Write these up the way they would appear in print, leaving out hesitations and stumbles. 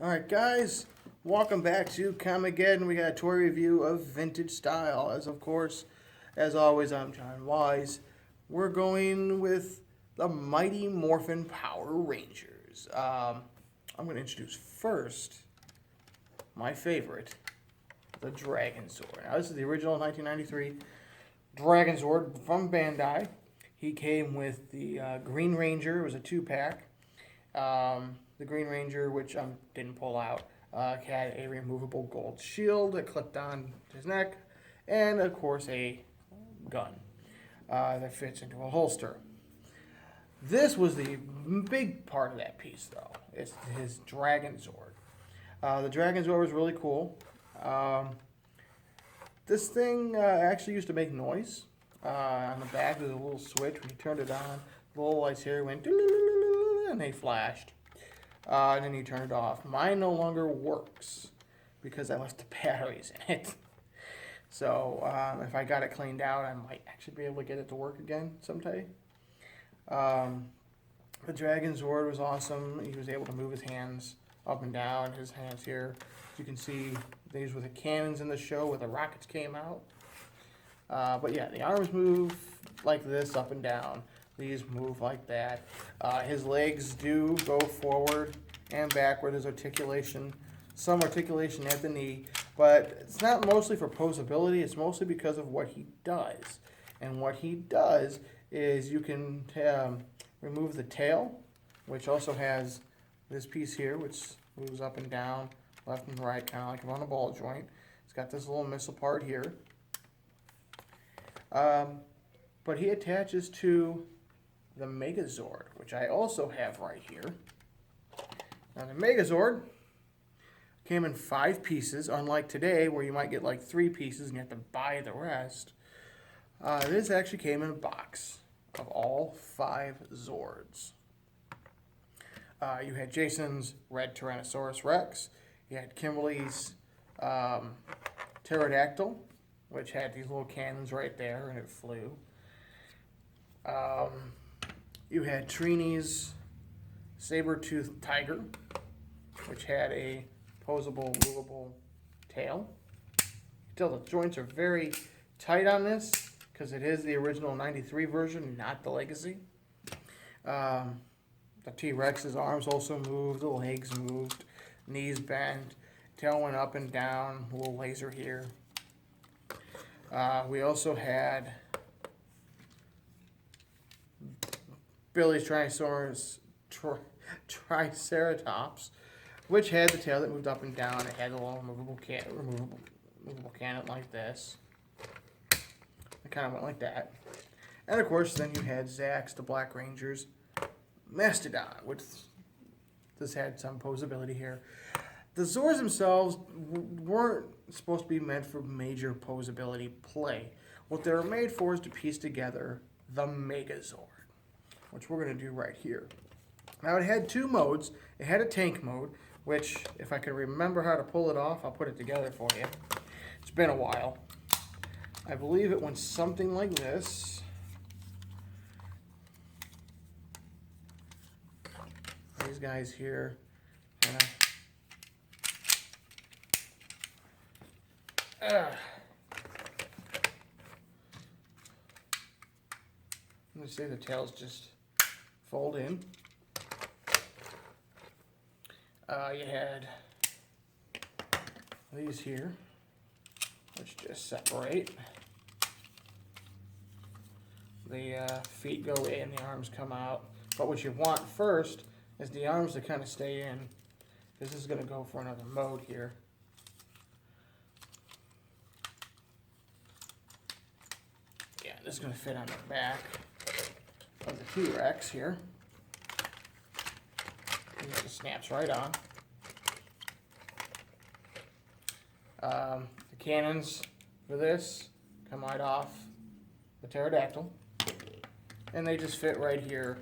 Alright guys, welcome back to Comicgeddon. We got a toy review of Vintage Style. As always, I'm John Wise. We're going with the Mighty Morphin Power Rangers. I'm going to introduce first my favorite, the DragonZord. Now this is the original 1993 DragonZord from Bandai. He came with the Green Ranger. It was a 2-pack. The Green Ranger, which I didn't pull out, had a removable gold shield that clipped on his neck, and of course a gun that fits into a holster. This was the big part of that piece, though. It's his DragonZord. The DragonZord was really cool. This thing actually used to make noise. On the back, there's a little switch. When you turned it on, the little lights here went and they flashed. And then you turn it off. Mine no longer works because I left the batteries in it. So if I got it cleaned out, I might actually be able to get it to work again someday. The DragonZord was awesome. He was able to move his hands up and down. His hands here, as you can see, these were the cannons in the show where the rockets came out. But yeah, the arms move like this, up and down. These move like that. His legs do go forward and backward. There's articulation, some articulation at the knee, but it's not mostly for posability. It's mostly because of what he does. And what he does is you can remove the tail, which also has this piece here, which moves up and down, left and right, kind of like on a ball joint. It's got this little missile part here. But he attaches to the Megazord, which I also have right here. Now the Megazord came in 5 pieces, unlike today where you might get like 3 pieces and you have to buy the rest. This actually came in a box of all 5 Zords. You had Jason's Red Tyrannosaurus Rex. You had Kimberly's Pterodactyl, which had these little cannons right there and it flew. You had Trini's Saber-toothed Tiger, which had a posable, movable tail. You can tell the joints are very tight on this because it is the original 93 version, not the Legacy. The T-Rex's arms also moved, the legs moved, knees bent, tail went up and down, a little laser here. We also had Billy's Triceratops, which had the tail that moved up and down. It had a little movable cannon like this. It kind of went like that. And of course, then you had Zack's, the Black Ranger's Mastodon, which this had some posability here. The Zords themselves weren't supposed to be meant for major posability play. What they were made for is to piece together the Megazord, which we're going to do right here. Now it had 2 modes. It had a tank mode, which if I can remember how to pull it off, I'll put it together for you. It's been a while. I believe it went something like this. These guys here. Let's say the tails just fold in. You had these here, which just separate. The feet go in, the arms come out. But what you want first is the arms to kind of stay in. This is going to go for another mode here. Yeah, this is going to fit on the back of the T-Rex here. It just snaps right on. The cannons for this come right off the Pterodactyl. And they just fit right here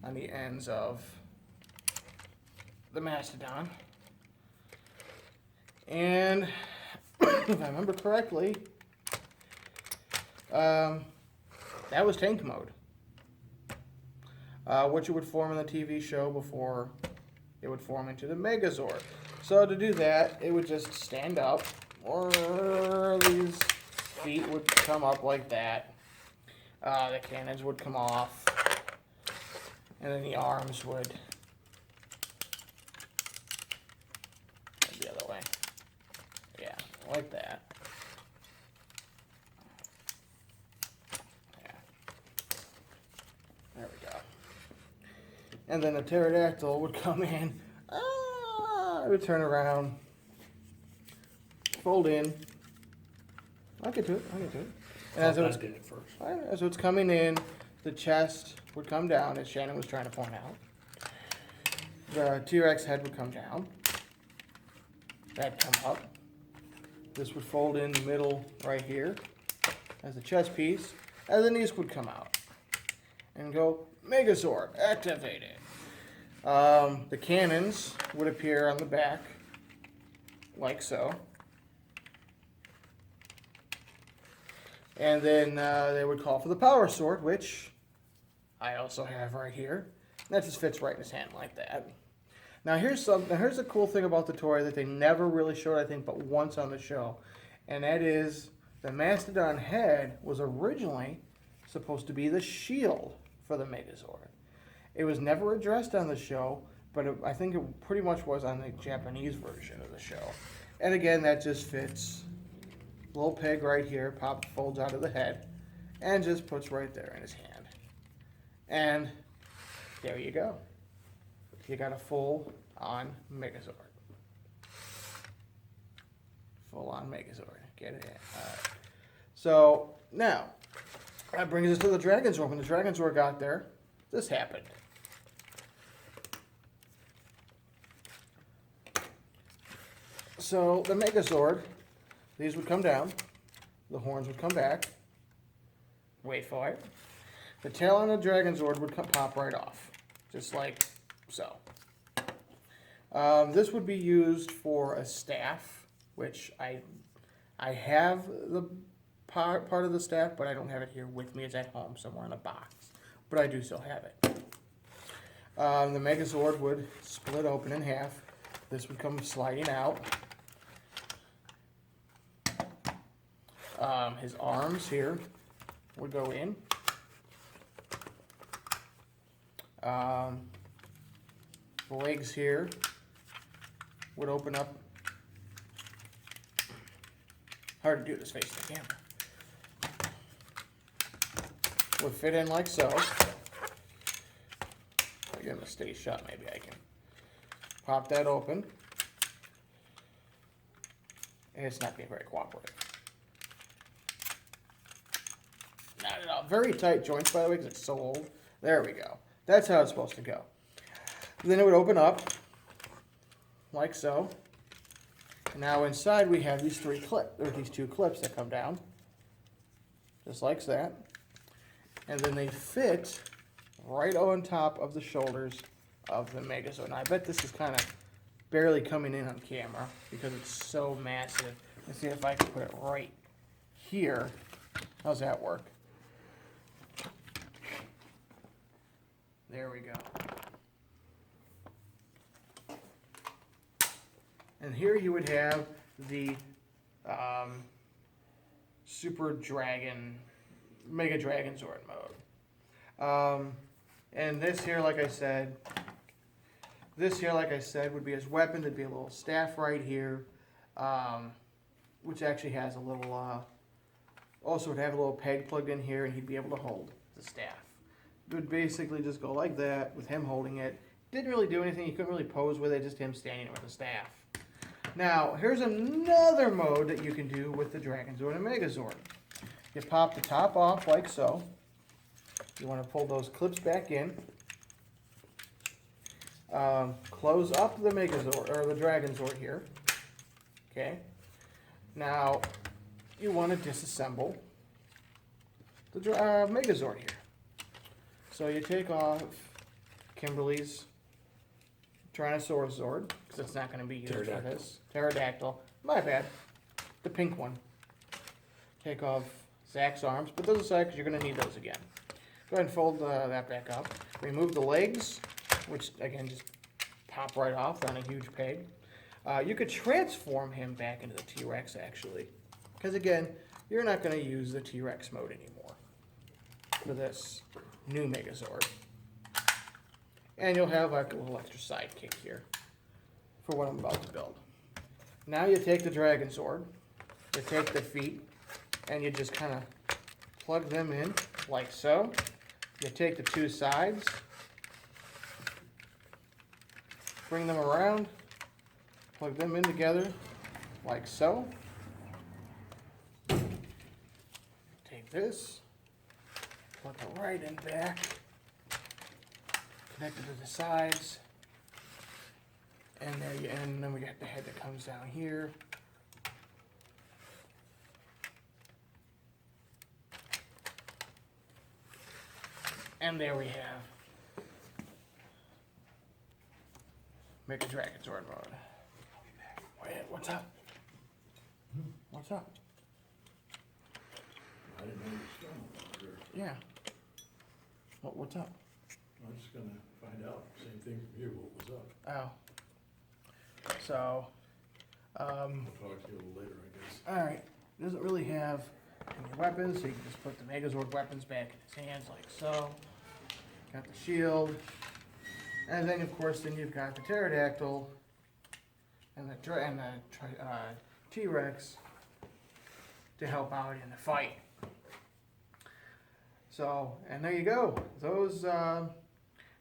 on the ends of the Mastodon. And if I remember correctly, that was tank mode. What you would form in the TV show before it would form into the Megazord. So to do that, it would just stand up, or these feet would come up like that. The cannons would come off, and then the arms would go the other way. Yeah, like that. Yeah. There we go. And then the pterodactyl would come in. It would turn around, fold in. I'll get to it. And as it's coming in, the chest would come down, as Shannon was trying to point out. The T-Rex head would come down. That'd come up. This would fold in the middle right here as a chest piece. And then these would come out and go, Megazord, activated. The cannons would appear on the back, like so. And then they would call for the power sword, which I also have right here. That just fits right in his hand like that. Now here's the cool thing about the toy that they never really showed, I think, but once on the show. And that is the Mastodon head was originally supposed to be the shield for the Megazord. It was never addressed on the show, but I think it pretty much was on the Japanese version of the show. And again, that just fits. Little pig right here, folds out of the head, and just puts right there in his hand. And there you go. You got a full-on Megazord. Full-on Megazord. Get it in. All right. So, now, that brings us to the DragonZord. When the DragonZord got there, this happened. So, the Megazord, these would come down, the horns would come back, wait for it. The tail on the DragonZord would pop right off, just like so. This would be used for a staff, which I have the part of the staff, but I don't have it here with me. It's at home somewhere in a box, but I do still have it. The Megazord would split open in half. This would come sliding out. His arms here would go in. The legs here would open up. Hard to do this face to the camera. Would fit in like so. I'll get him to stay shut, maybe I can pop that open. And it's not being very cooperative. Not at all. Very tight joints, by the way, because it's so old. There we go. That's how it's supposed to go. And then it would open up, like so. And now inside we have these two clips that come down, just like that. And then they fit right on top of the shoulders of the Megazord. Now I bet this is kind of barely coming in on camera because it's so massive. Let's see if I can put it right here. How's that work? There we go. And here you would have the Super Dragon, Mega DragonZord mode. And this here, like I said, would be his weapon. There'd be a little staff right here, which actually has a little, also would have a little peg plugged in here, and he'd be able to hold the staff. It would basically just go like that with him holding it. Didn't really do anything. He couldn't really pose with it, just him standing with the staff. Now, here's another mode that you can do with the DragonZord and Megazord. You pop the top off like so. You want to pull those clips back in. Close up the Megazord, or the DragonZord here. Okay. Now, you want to disassemble the Megazord here. So you take off Kimberly's Tyrannosaurus Zord, because it's not going to be used for this. Pterodactyl. My bad. The pink one. Take off Zach's arms. Put those aside because you're going to need those again. Go ahead and fold that back up. Remove the legs, which again just pop right off on a huge peg. You could transform him back into the T-Rex, actually. Because, again, you're not going to use the T-Rex mode anymore for this new Megazord. And you'll have like a little extra sidekick here for what I'm about to build. Now you take the DragonZord, you take the feet, and you just kind of plug them in like so. You take the two sides, bring them around, plug them in together like so. Take this, plug it right in back, connect it to the sides, and then we got the head that comes down here. And there we have make a DragonZord mode. Wait, what's up? What's up? I didn't know you were still over there. Yeah. What's up? I'm just gonna find out, same thing from you, what was up. Oh. So, We'll talk to you a little later, I guess. alright. Doesn't really have any weapons, so you can just put the Megazord weapons back in his hands like so. Got the shield. And then, of course, then you've got the pterodactyl and the T-Rex to help out in the fight. So, and there you go. Those,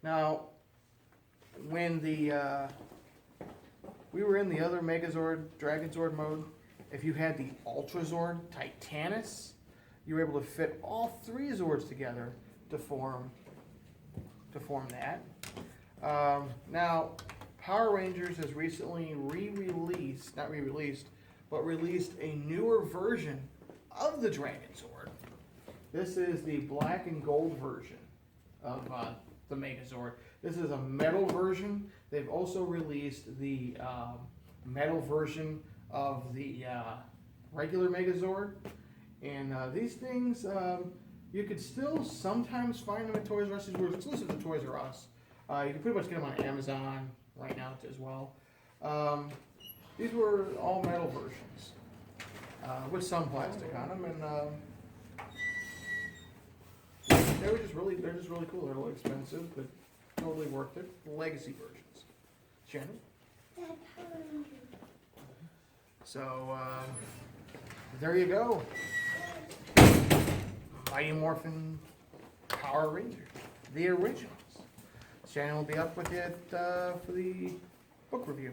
now, when we were in the other Megazord, DragonZord mode, if you had the Ultrazord Titanus, you were able to fit all three Zords together to form that. Now, Power Rangers has recently released a newer version of the DragonZord. This is the black and gold version of the Megazord. This is a metal version. They've also released the metal version of the regular Megazord. And these things, you could still sometimes find them at Toys R Us. These were exclusive to Toys R Us. You can pretty much get them on Amazon right now as well. These were all metal versions with some plastic on them, and they're just really cool. They're a little expensive, but totally worth it. Legacy versions. Shannon. So there you go. Mighty Morphin Power Rangers, the originals. Shannon will be up with it for the book review.